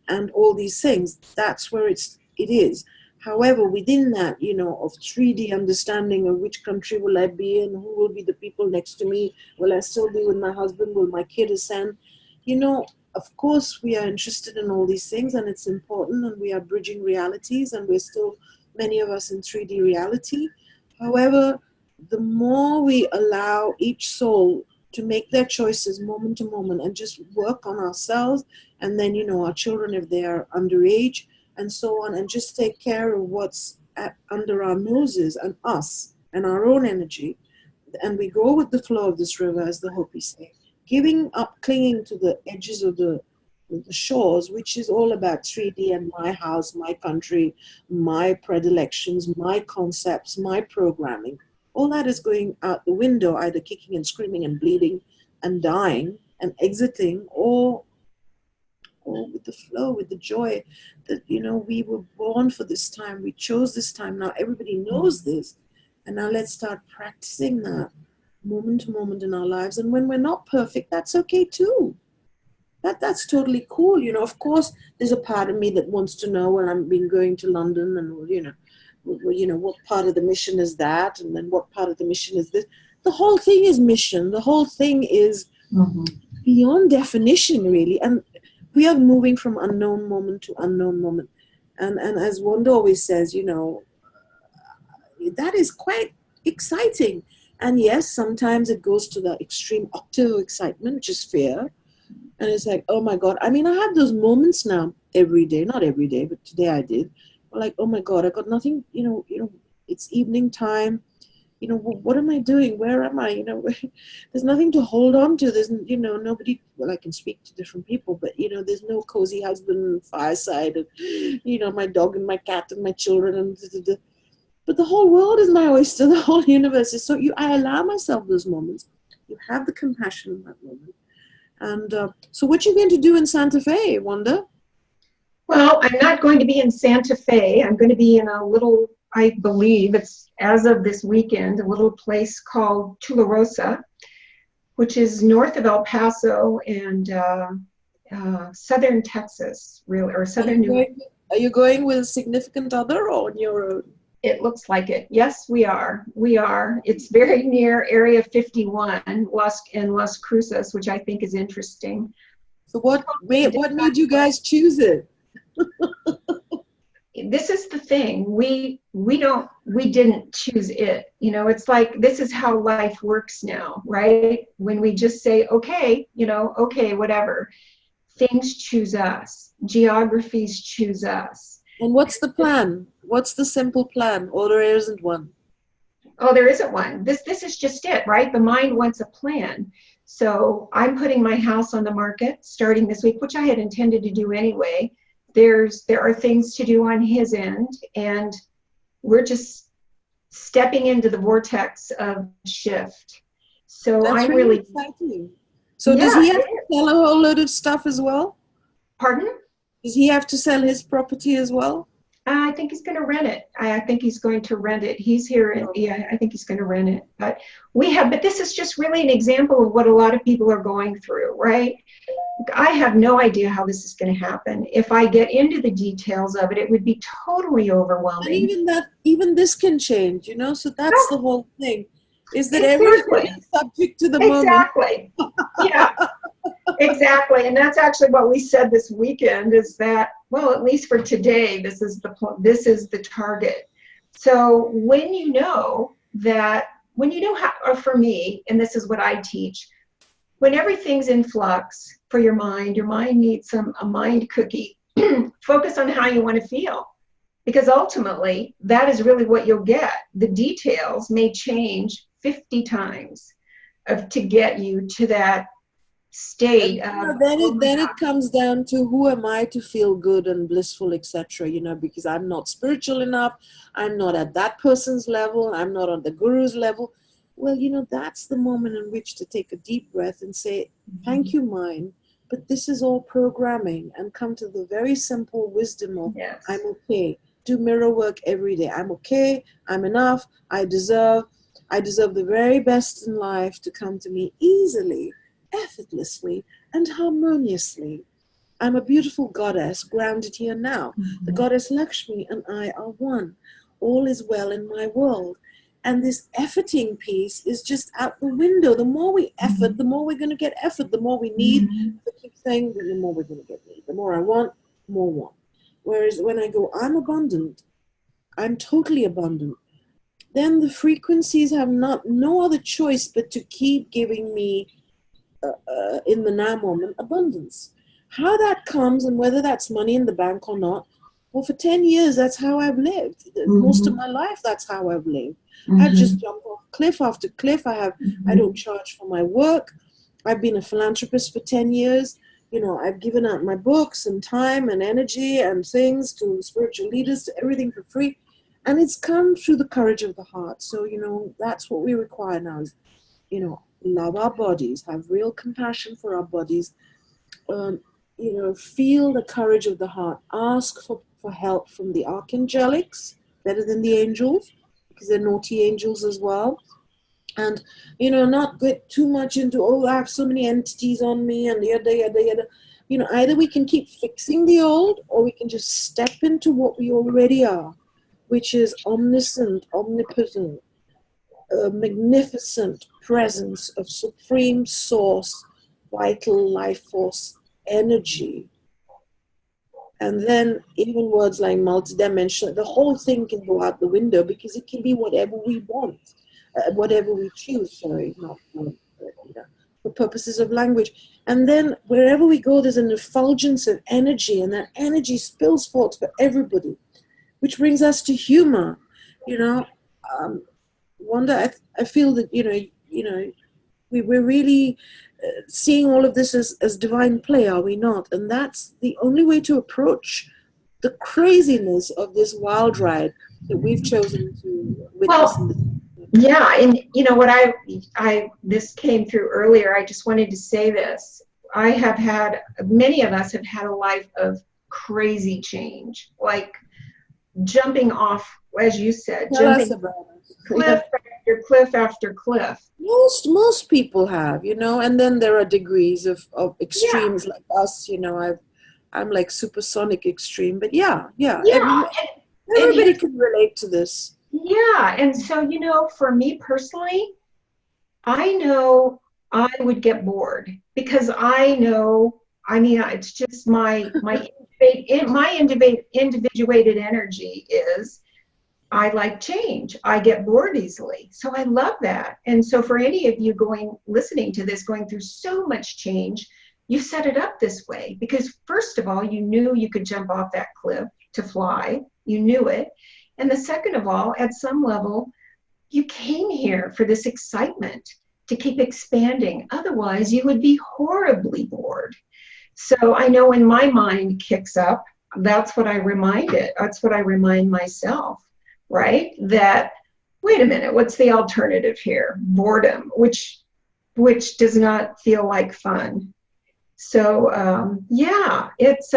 S2: and all these things. That's where it is. However, within that, of 3D understanding of which country will I be in, who will be the people next to me, will I still be with my husband, will my kid ascend? Of course we are interested in all these things, and it's important, and we are bridging realities, and we're still, many of us, in 3D reality. However, the more we allow each soul to make their choices moment to moment and just work on ourselves, and then, our children, if they are underage, and so on, and just take care of what's under our noses and us and our own energy, and we go with the flow of this river, as the Hopi say, giving up clinging to the edges of the shores, which is all about 3D and my house, my country, my predilections, my concepts, my programming. All that is going out the window, either kicking and screaming and bleeding and dying and exiting, or with the flow, with the joy that, we were born for this time. We chose this time. Now everybody knows this. And now let's start practicing that moment to moment in our lives. And when we're not perfect, that's okay too. That's totally cool. Of course, there's a part of me that wants to know when I've been going to London, and, what part of the mission is that? And then what part of the mission is this? The whole thing is mission. The whole thing is beyond definition, really. And we are moving from unknown moment to unknown moment. And as Wanda always says, that is quite exciting. And yes, sometimes it goes to the extreme octave of excitement, which is fear. And it's like, oh my God. I mean, I have those moments now every day, not every day, but today I did. Like, oh my God, I got nothing, it's evening time. What am I doing? Where am I? There's nothing to hold on to. There's, nobody, well, I can speak to different people, but, there's no cozy husband, fireside, and, my dog and my cat and my children. But the whole world is my oyster. The whole universe is. So I allow myself those moments. You have the compassion in that moment. And so what you going to do in Santa Fe, Wanda?
S1: Well, I'm not going to be in Santa Fe. I'm going to be in a little, I believe it's as of this weekend, a little place called Tularosa, which is north of El Paso and southern Texas, really, or southern New York.
S2: Are you going with a significant other or on your own?
S1: It looks like it. Yes, we are. We are. It's very near Area 51 in Las Cruces, which I think is interesting.
S2: So what made you guys choose it?
S1: This is the thing. We didn't choose it. It's like, this is how life works now, right? When we just say, okay, okay, whatever. Things choose us. Geographies choose us.
S2: And what's the plan? What's the simple plan? Or there isn't one?
S1: Oh, there isn't one. This is just it, right? The mind wants a plan. So I'm putting my house on the market starting this week, which I had intended to do anyway. There are things to do on his end, and we're just stepping into the vortex of shift. So
S2: that's
S1: I'm
S2: really exciting. So does he have to sell a whole load of stuff as well?
S1: Pardon?
S2: Does he have to sell his property as well?
S1: I think he's going to rent it. I think he's going to rent it. He's here. I think he's going to rent it. But this is just really an example of what a lot of people are going through, right? I have no idea how this is going to happen. If I get into the details of it, it would be totally overwhelming.
S2: And even this can change, so that's the whole thing, is that everything is subject to the moment.
S1: Exactly. Yeah. Exactly. And that's actually what we said this weekend, is that, well, at least for today, this is the target. So when you know how, or for me, and this is what I teach, when everything's in flux for your mind needs a mind cookie. Focus on how you want to feel, because ultimately that is really what you'll get. The details may change 50 times to get you to that state.
S2: Then it comes down to, who am I to feel good and blissful, etc. Because I'm not spiritual enough. I'm not at that person's level. I'm not on the guru's level. well, that's the moment in which to take a deep breath and say, thank you, mind, but this is all programming, and come to the very simple wisdom of, I'm
S1: Yes.
S2: okay. Do mirror work every day. I'm okay. I'm enough. I deserve the very best in life to come to me easily, effortlessly, and harmoniously. I'm a beautiful goddess grounded here now. The
S1: Mhm.
S2: goddess Lakshmi and I are one. All is well in my world. And this efforting piece is just out the window. The more we effort, the more we're going to get effort. The more we need,
S1: Mhm.
S2: I keep saying, the more we're going to get need. The more I want, more want. Whereas when I go, I'm abundant, I'm totally abundant, then the frequencies have no other choice but to keep giving me in the now moment abundance. How that comes and whether that's money in the bank or not, well, for 10 years, that's how I've lived. Most of
S1: Mhm.
S2: my life, that's how I've lived. I've just
S1: Mhm.
S2: jumped off cliff after cliff. I don't
S1: Mhm.
S2: charge for my work. I've been a philanthropist for 10 years. I've given out my books and time and energy and things to spiritual leaders, to everything for free. And it's come through the courage of the heart. So, that's what we require now is, love our bodies, have real compassion for our bodies, um, feel the courage of the heart, ask for help from the archangelics, better than the angels, because they're naughty angels as well. And, not get too much into, oh, I have so many entities on me and yada, yada, yada. Either we can keep fixing the old or we can just step into what we already are, which is omniscient, omnipotent, a magnificent presence of supreme source, vital life force energy. And then even words like multidimensional, the whole thing can go out the window because it can be whatever we want, whatever we choose, sorry, not for purposes of language. And then wherever we go, there's an effulgence of energy, and that energy spills forth for everybody, which brings us to humor. You know, um, Wanda, I feel that we're really seeing all of this as divine play, are we not? And that's the only way to approach the craziness of this wild ride that we've chosen to witness in
S1: Well,
S2: the.
S1: yeah, and you know what I this came through earlier. I just wanted to say this. I have had many of us have had a life of crazy change, like jumping off, as you said,
S2: Tell us
S1: jumping
S2: about it.
S1: cliff after cliff after cliff.
S2: Most people have, and then there are degrees of
S1: Yeah,
S2: extremes like us. I'm like supersonic extreme, but yeah,
S1: yeah, and
S2: everybody
S1: here's
S2: can relate to this.
S1: yeah, and so for me personally, I know I would get bored because I know, I mean, it's just my individuated energy is I like change. I get bored easily. So I love that. And so for any of you listening to this, going through so much change, you set it up this way because first of all, you knew you could jump off that cliff to fly. You knew it. And the second of all, at some level, you came here for this excitement to keep expanding. Otherwise, you would be horribly bored. So I know when my mind kicks up, that's what I remind it. That's what I remind myself, right? That wait a minute, what's the alternative here? Boredom, which does not feel like fun. So yeah, it's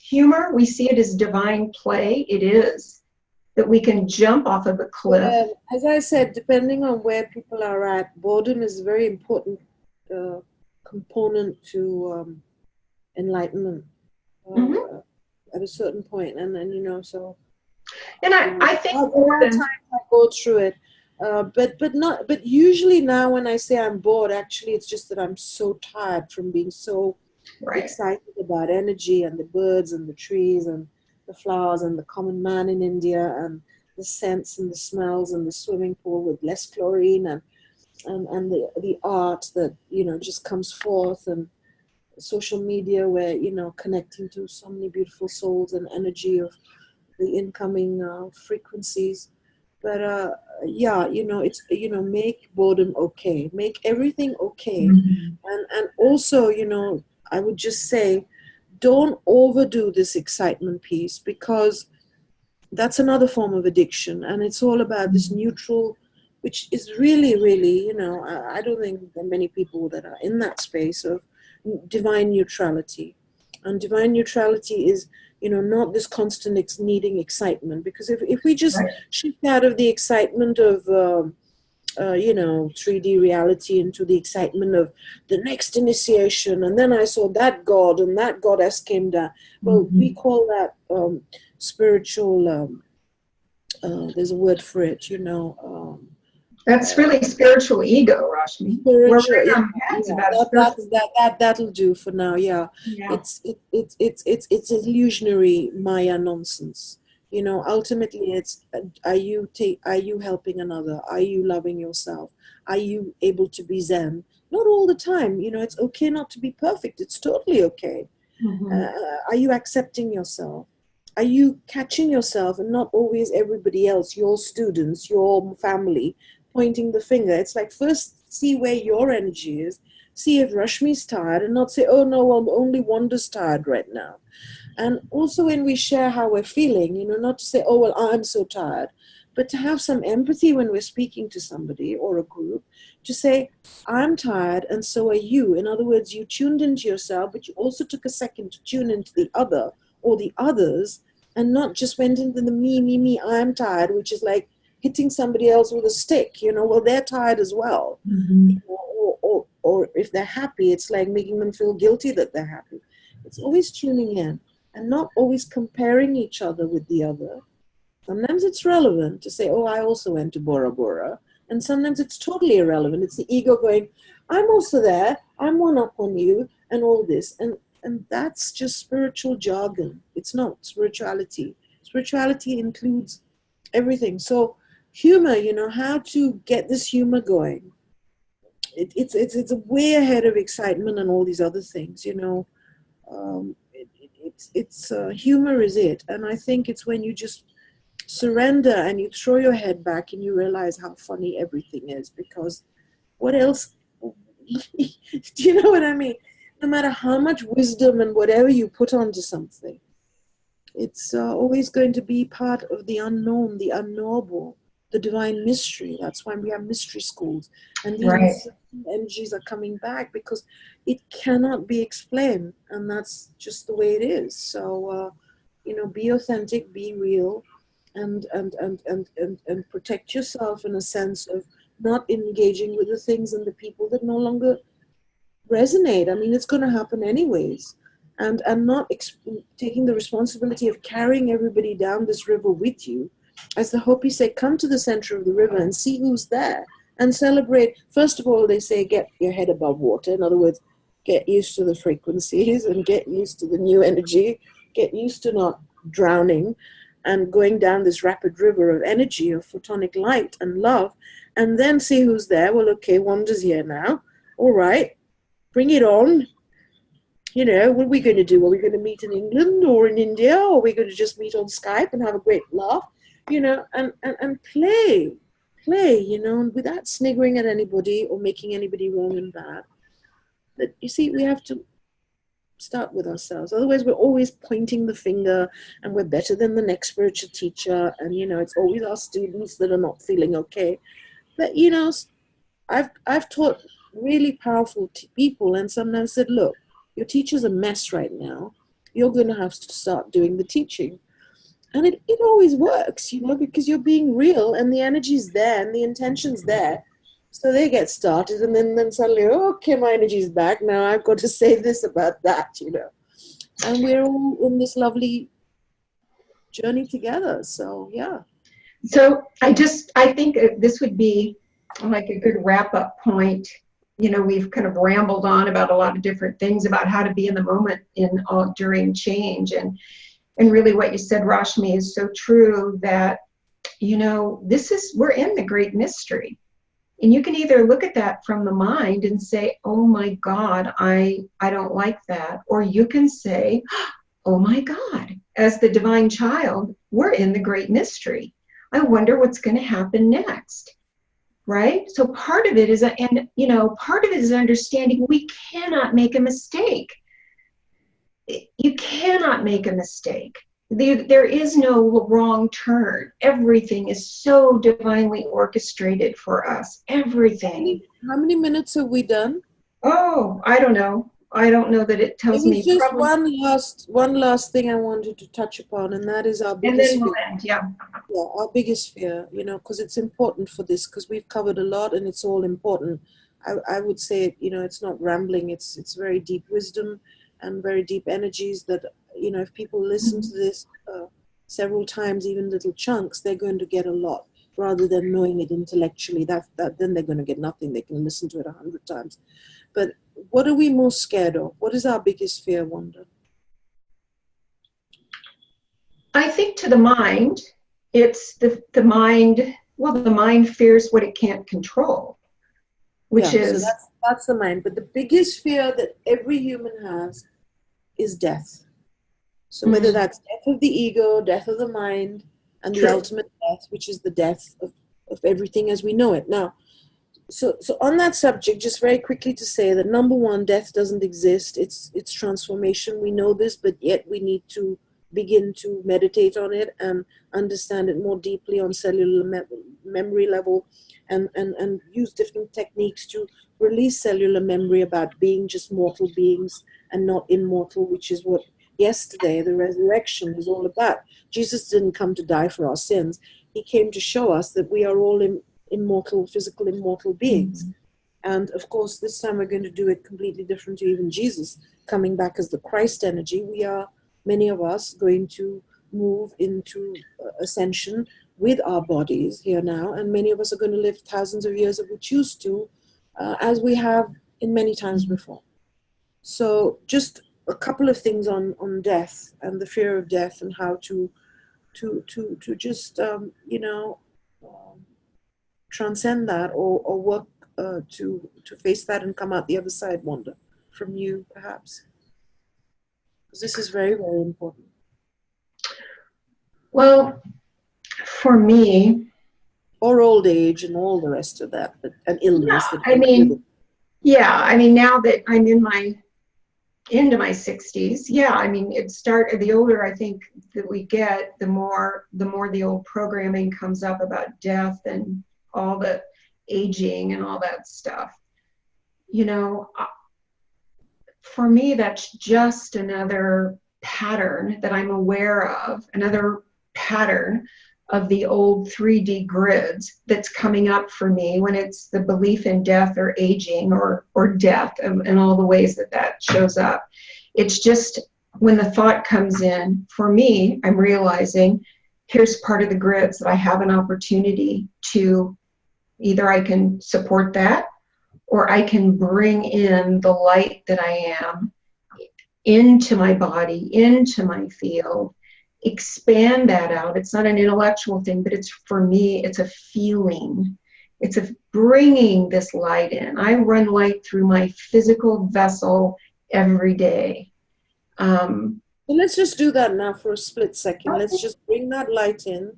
S1: humor. We see it as divine play. It is that we can jump off of a cliff.
S2: Yeah, as I said, depending on where people are at, boredom is a very important uh, component to enlightenment
S1: Mhm.
S2: at a certain point. And then, so
S1: And I think
S2: there are
S1: boredom,
S2: times I go through it, but usually now when I say I'm bored, actually it's just that I'm so tired from being so
S1: right?
S2: excited about energy and the birds and the trees and the flowers and the common man in India and the scents and the smells and the swimming pool with less chlorine and the art that just comes forth, and social media where connecting to so many beautiful souls and energy of the incoming frequencies. But yeah, it's make boredom okay, make everything okay.
S1: Mhm.
S2: And also, I would just say, don't overdo this excitement piece, because that's another form of addiction, and it's all about this neutral which is really, really, you know, I don't think there are many people that are in that space of divine neutrality. And divine neutrality is, you know, not this constant needing excitement. Because if we just
S1: Right.
S2: shift out of the excitement of, you know, 3D reality into the excitement of the next initiation, and then I saw that god and that goddess came down. Well, we
S1: Mhm.
S2: call that spiritual. There's a word for it, you know.
S1: That's really spiritual ego, Rashmi. We're
S2: Spiritual,
S1: in
S2: yeah,
S1: our heads
S2: yeah.
S1: about
S2: That that's
S1: spiritual.
S2: that'll do for now. Yeah,
S1: Yeah.
S2: it's illusionary Maya nonsense. You know, ultimately, it's are you helping another? Are you loving yourself? Are you able to be zen? Not all the time. You know, it's okay not to be perfect. It's totally okay.
S1: Hmm.
S2: Are you accepting yourself? Are you catching yourself and not always everybody else, your students, your family, pointing the finger? It's like first see where your energy is, see if Rashmi's tired, and not say, oh no, well, only Wanda's tired right now. And also when we share how we're feeling, you know, not to say, oh, well, I'm so tired, but to have some empathy when we're speaking to somebody or a group, to say, I'm tired and so are you. In other words, you tuned into yourself, but you also took a second to tune into the other or the others, and not just went into the me, I'm tired, which is like hitting somebody else with a stick, you know, well, they're tired as well. You
S1: Hmm.
S2: know, or if they're happy, it's like making them feel guilty that they're happy. It's always tuning in and not always comparing each other with the other. Sometimes it's relevant to say, oh, I also went to Bora Bora. And sometimes it's totally irrelevant. It's the ego going, I'm also there, I'm one up on you, and all this. And that's just spiritual jargon. It's not spirituality. Spirituality includes everything. So humor, you know, how to get this humor going. It's a way ahead of excitement and all these other things, you know. It's humor is it, and I think it's when you just surrender and you throw your head back and you realize how funny everything is. Because what else? Do you know what I mean? No matter how much wisdom and whatever you put onto something, it's always going to be part of the unknown, the unknowable, the divine mystery. That's why we have mystery schools. And these
S1: Right.
S2: energies are coming back because it cannot be explained. And that's just the way it is. So, you know, be authentic, be real, and protect yourself in a sense of not engaging with the things and the people that no longer resonate. I mean, it's going to happen anyways. And not taking the responsibility of carrying everybody down this river with you. As the Hopi say, come to the center of the river and see who's there and celebrate. First of all, they say, get your head above water. In other words, get used to the frequencies and get used to the new energy, get used to not drowning and going down this rapid river of energy, of photonic light and love, and then see who's there. Well, okay, Wanda's here now. All right, bring it on. You know, what are we going to do? Are we going to meet in England or in India? Or are we going to just meet on Skype and have a great laugh? You know, and play, you know, without sniggering at anybody or making anybody wrong and bad. But you see, we have to start with ourselves. Otherwise, we're always pointing the finger and we're better than the next spiritual teacher. And, you know, it's always our students that are not feeling okay. But, you know, I've taught really powerful people and sometimes said, look, your teacher's a mess right now. You're going to have to start doing the teaching. And it always works, you know, because you're being real and the energy's there and the intention's there. So they get started and then suddenly, oh, okay, my energy's back. Now I've got to say this about that, you know. And we're all in this lovely journey together. So, yeah.
S1: So I think this would be like a good wrap up point. You know, we've kind of rambled on about a lot of different things about how to be in the moment in all during change. And really what you said, Rashmi, is so true that, you know, we're in the great mystery. And you can either look at that from the mind and say, oh my God, I don't like that. Or you can say, oh my God, as the divine child, we're in the great mystery. I wonder what's going to happen next. Right? So part of it is, and you know, part of it is understanding we cannot make a mistake. You cannot make a mistake. There is no wrong turn. Everything is so divinely orchestrated for us. Everything.
S2: How many minutes have we done?
S1: Oh, I don't know. I don't know that it tells
S2: There was
S1: me.
S2: just
S1: Probably.
S2: one last thing I wanted to touch upon, and that is our
S1: And
S2: biggest
S1: then we'll
S2: fear.
S1: end. Yeah.
S2: Yeah, our biggest fear, you know, because it's important for this, because we've covered a lot and it's all important. I would say, you know, it's not rambling, it's very deep wisdom and very deep energies that, you know, if people listen to this several times, even little chunks, they're going to get a lot rather than knowing it intellectually. That then they're going to get nothing. They can listen to it 100 times. But what are we most scared of? What is our biggest fear, Wanda?
S1: I think to the mind, it's the mind. Well, the mind fears what it can't control, which
S2: Yeah, so
S1: is
S2: that's the mind. But the biggest fear that every human has is death. So whether that's death of the ego, death of the mind, and the
S1: true.
S2: ultimate death, which is the death of everything as we know it. Now, so on that subject, just very quickly to say that number one, death doesn't exist. It's transformation. We know this, but yet we need to begin to meditate on it and understand it more deeply on cellular memory level, and use different techniques to release cellular memory about being just mortal beings and not immortal, which is what yesterday the resurrection is all about. Jesus didn't come to die for our sins. He came to show us that we are all immortal, physical immortal beings. And of course, this time we're going to do it completely different to even Jesus coming back as the Christ energy. We are, many of us, going to move into ascension with our bodies here now, and many of us are going to live thousands of years if we choose to, as we have in many times before. So just a couple of things on death and the fear of death and how to just transcend that, or work to face that and come out the other side. Wanda, from you perhaps, because this is very, very important.
S1: Well, for me,
S2: or old age and all the rest of that, and illness that
S1: I
S2: goes with it.
S1: mean, yeah, I mean, now that I'm into my 60s, yeah, I mean, the older I think that we get, the more the old programming comes up about death and all the aging and all that stuff. You know, for me, that's just another pattern that I'm aware of, another pattern of the old 3D grids that's coming up for me when it's the belief in death or aging or death, and all the ways that shows up. It's just when the thought comes in, for me, I'm realizing here's part of the grids that I have an opportunity to, either I can support that or I can bring in the light that I am into my body, into my field, expand that out. It's not an intellectual thing, but it's, for me, it's a feeling. It's a bringing this light in. I run light through my physical vessel every day.
S2: So let's just do that now for a split second. Let's just bring that light in.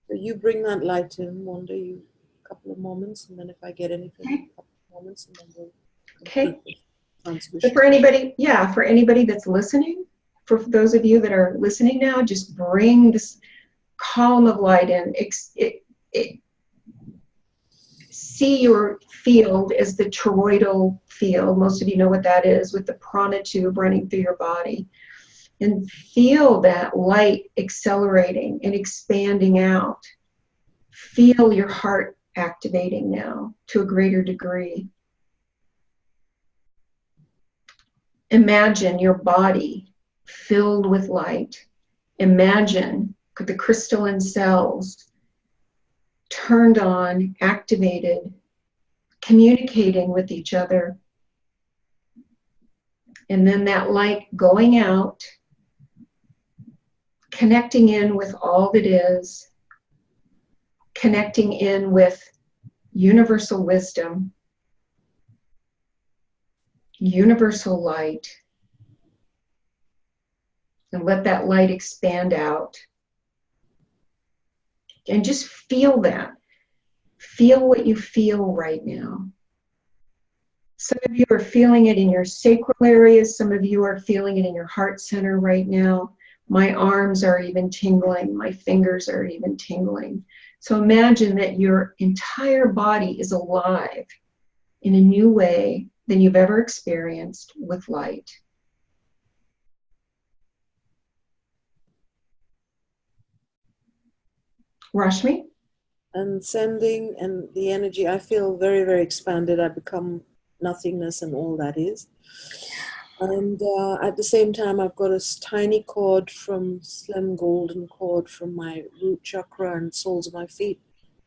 S2: So you bring that light in, Wanda, you a couple of moments, and then if I get anything, a couple of moments, and then we'll complete this transmission.
S1: So for anybody that's listening, for those of you that are listening now, just bring this column of light in. See your field as the toroidal field. Most of you know what that is, with the prana tube running through your body. And feel that light accelerating and expanding out. Feel your heart activating now to a greater degree. Imagine your body filled with light. Imagine the crystalline cells turned on, activated, communicating with each other. And then that light going out, connecting in with all that is, connecting in with universal wisdom, universal light, and let that light expand out. And just feel that. Feel what you feel right now. Some of you are feeling it in your sacral areas. Some of you are feeling it in your heart center right now. My arms are even tingling. My fingers are even tingling. So imagine that your entire body is alive in a new way than you've ever experienced with light. Rashmi?
S2: And sending, and the energy, I feel very, very expanded. I become nothingness and all that is. And at the same time, I've got a tiny cord from slim golden cord from my root chakra and soles of my feet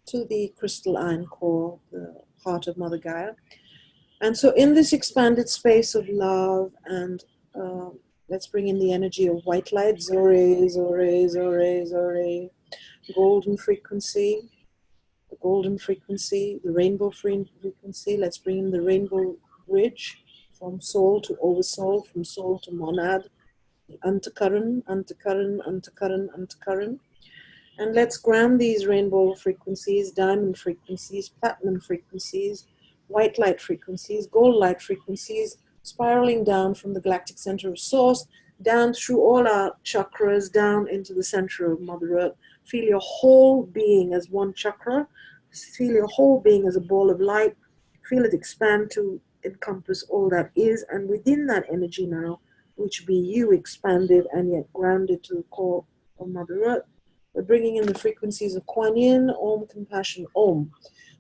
S2: to the crystal iron core, the heart of Mother Gaia. And so in this expanded space of love, and let's bring in the energy of white light, Zore, Zore, Zore, Zore, golden frequency, the golden frequency, the rainbow frequency. Let's bring in the rainbow bridge from soul to oversoul, from soul to monad, the Antakaran, Antakaran, Antakaran, Antakaran. And let's ground these rainbow frequencies, diamond frequencies, platinum frequencies, white light frequencies, gold light frequencies, spiraling down from the galactic center of source, down through all our chakras, down into the center of Mother Earth. Feel your whole being as one chakra. Feel your whole being as a ball of light. Feel it expand to encompass all that is. And within that energy now, which be you expanded and yet grounded to the core of Mother Earth, we're bringing in the frequencies of Kuan Yin, Om, Compassion, Om.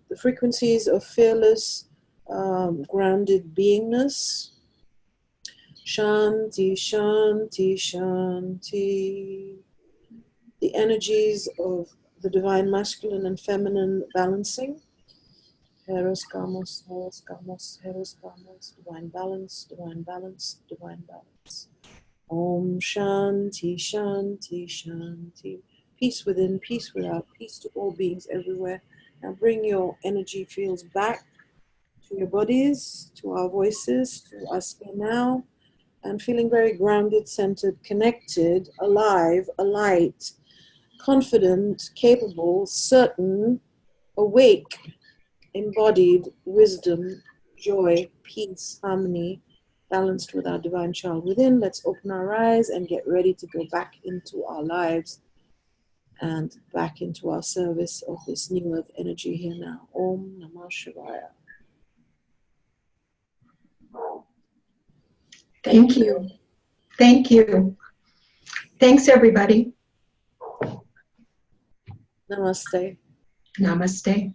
S2: The frequencies of fearless, grounded beingness. Shanti, Shanti, Shanti. The energies of the divine masculine and feminine balancing. Heros, Gamos, Heros, Gamos, Heros, Gamos. Divine balance, divine balance, divine balance. Om Shanti, Shanti, Shanti. Peace within, peace without, peace to all beings everywhere. Now bring your energy fields back to your bodies, to our voices, to us here now, and feeling very grounded, centered, connected, alive, alight, confident, capable, certain, awake, embodied, wisdom, joy, peace, harmony, balanced with our divine child within. Let's open our eyes and get ready to go back into our lives and back into our service of this new earth energy here now. Om Namah Shivaya.
S1: Thank you. Thank you. Thanks, everybody.
S2: Namaste.
S1: Namaste.